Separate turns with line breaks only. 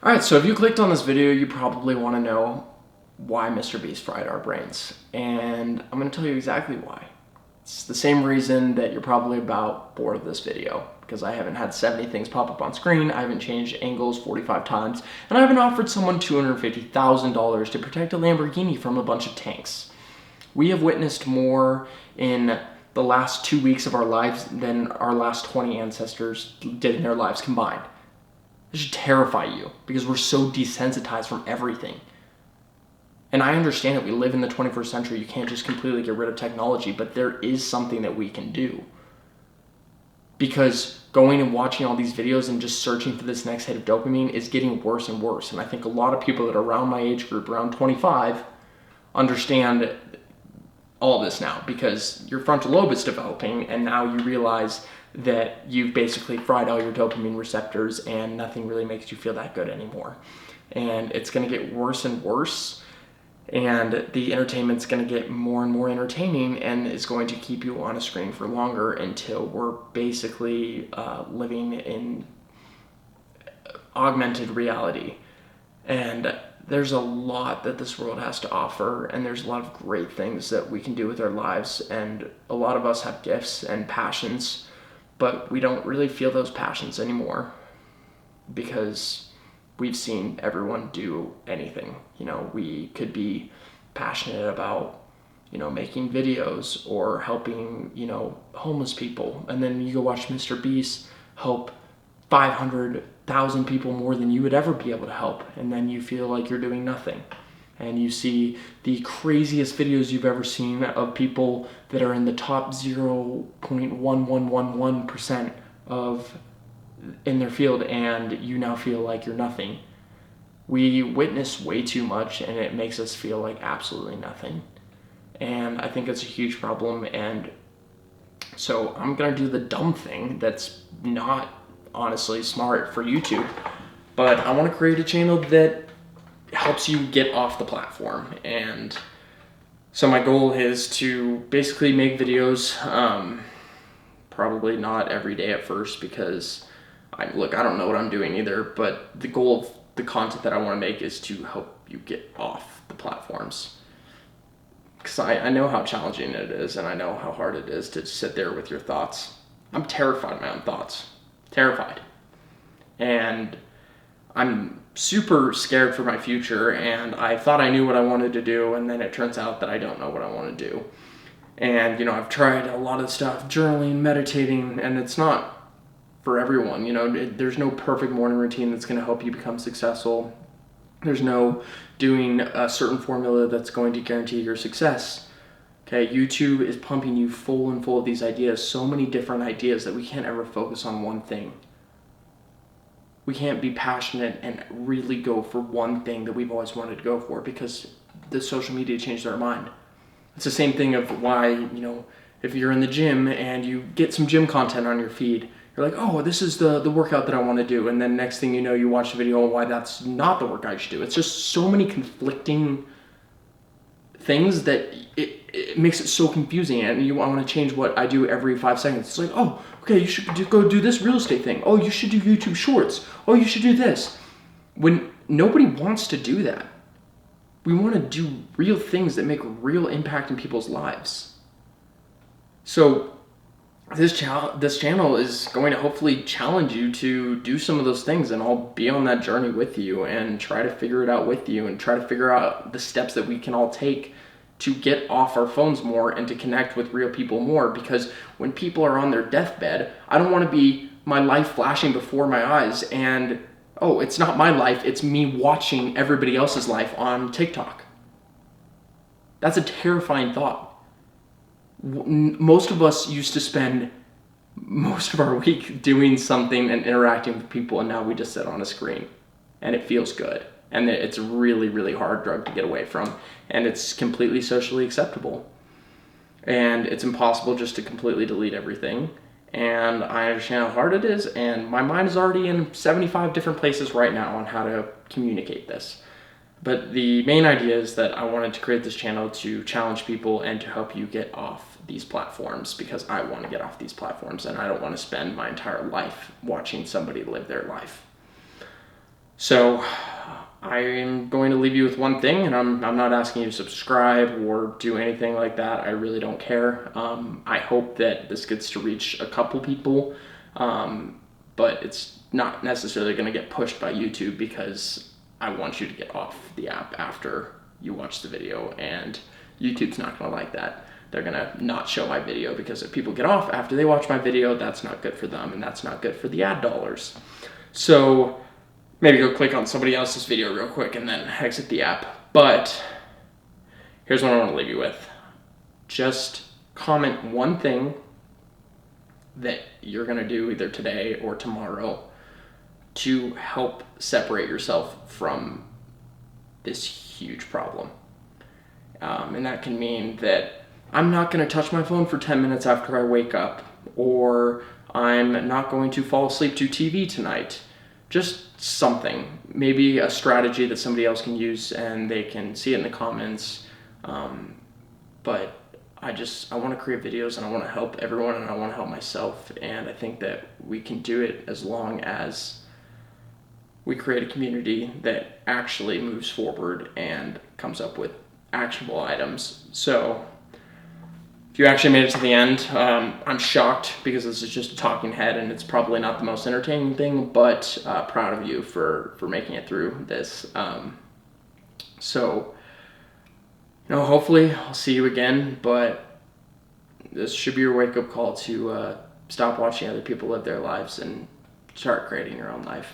Alright, so if you clicked on this video, you probably want to know why MrBeast fried our brains. And I'm going to tell you exactly why. It's the same reason that you're probably about bored of this video, because I haven't had 70 things pop up on screen, I haven't changed angles 45 times, and I haven't offered someone $250,000 to protect a Lamborghini from a bunch of tanks. We have witnessed more in the last 2 weeks of our lives than our last 20 ancestors did in their lives combined. This should terrify you because we're so desensitized from everything. And I understand that we live in the 21st century. You can't just completely get rid of technology, but there is something that we can do. Because going and watching all these videos and just searching for this next hit of dopamine is getting worse and worse. And I think a lot of people that are around my age group, around 25, understand all this now because your frontal lobe is developing and now you realize that you've basically fried all your dopamine receptors and nothing really makes you feel that good anymore. And it's going to get worse and worse, and the entertainment's going to get more and more entertaining and is going to keep you on a screen for longer until we're basically living in augmented reality. And there's a lot that this world has to offer, and there's a lot of great things that we can do with our lives, and a lot of us have gifts and passions, but we don't really feel those passions anymore because we've seen everyone do anything. You know, we could be passionate about, making videos or helping, homeless people. And then you go watch MrBeast help 500,000 people more than you would ever be able to help. And then you feel like you're doing nothing. And you see the craziest videos you've ever seen of people that are in the top 0.1111% in their field, and you now feel like you're nothing. We witness way too much, and it makes us feel like absolutely nothing. And I think it's a huge problem, and so I'm gonna do the dumb thing that's not honestly smart for YouTube, but I wanna create a channel that helps you get off the platform. And so my goal is to basically make videos, probably not every day at first because I don't know what I'm doing either, but the goal of the content that I want to make is to help you get off the platforms. Because I know how challenging it is, and I know how hard it is to sit there with your thoughts. I'm terrified of my own thoughts. Terrified. And I'm super scared for my future, and I thought I knew what I wanted to do, and then it turns out that I don't know what I want to do. And, I've tried a lot of stuff, journaling, meditating, and it's not for everyone. There's no perfect morning routine that's going to help you become successful. There's no doing a certain formula that's going to guarantee your success. Okay, YouTube is pumping you full of these ideas, so many different ideas that we can't ever focus on one thing. We can't be passionate and really go for one thing that we've always wanted to go for because the social media changed our mind. It's the same thing of why, if you're in the gym and you get some gym content on your feed, you're like, oh, this is the workout that I want to do. And then next thing you know, you watch the video on why that's not the workout you should do. It's just so many conflicting things that it makes it so confusing. And I want to change what I do every 5 seconds. It's like, oh, okay, you should go do this real estate thing. Oh, you should do YouTube Shorts. Oh, you should do this. When nobody wants to do that. We want to do real things that make real impact in people's lives. So this channel is going to hopefully challenge you to do some of those things, and I'll be on that journey with you and try to figure it out with you and try to figure out the steps that we can all take to get off our phones more and to connect with real people more. Because when people are on their deathbed, I don't want to be my life flashing before my eyes and, oh, it's not my life, it's me watching everybody else's life on TikTok. That's a terrifying thought. Most of us used to spend most of our week doing something and interacting with people, and now we just sit on a screen and it feels good. And it's a really, really hard drug to get away from, and it's completely socially acceptable. And it's impossible just to completely delete everything. And I understand how hard it is, and my mind is already in 75 different places right now on how to communicate this. But the main idea is that I wanted to create this channel to challenge people and to help you get off these platforms, because I want to get off these platforms and I don't want to spend my entire life watching somebody live their life. So I'm going to leave you with one thing, and I'm not asking you to subscribe or do anything like that. I really don't care. I hope that this gets to reach a couple people, but it's not necessarily going to get pushed by YouTube, because I want you to get off the app after you watch the video, and YouTube's not going to like that. They're going to not show my video, because if people get off after they watch my video, that's not good for them, and that's not good for the ad dollars. So maybe go click on somebody else's video real quick and then exit the app. But here's what I want to leave you with. Just comment one thing that you're going to do either today or tomorrow to help separate yourself from this huge problem. And that can mean that I'm not going to touch my phone for 10 minutes after I wake up, or I'm not going to fall asleep to TV tonight. Just something, maybe a strategy that somebody else can use and they can see it in the comments. But I want to create videos, and I want to help everyone, and I want to help myself. And I think that we can do it as long as we create a community that actually moves forward and comes up with actionable items. So if you actually made it to the end, I'm shocked, because this is just a talking head and it's probably not the most entertaining thing, but proud of you for making it through this. So, hopefully I'll see you again, but this should be your wake-up call to stop watching other people live their lives and start creating your own life.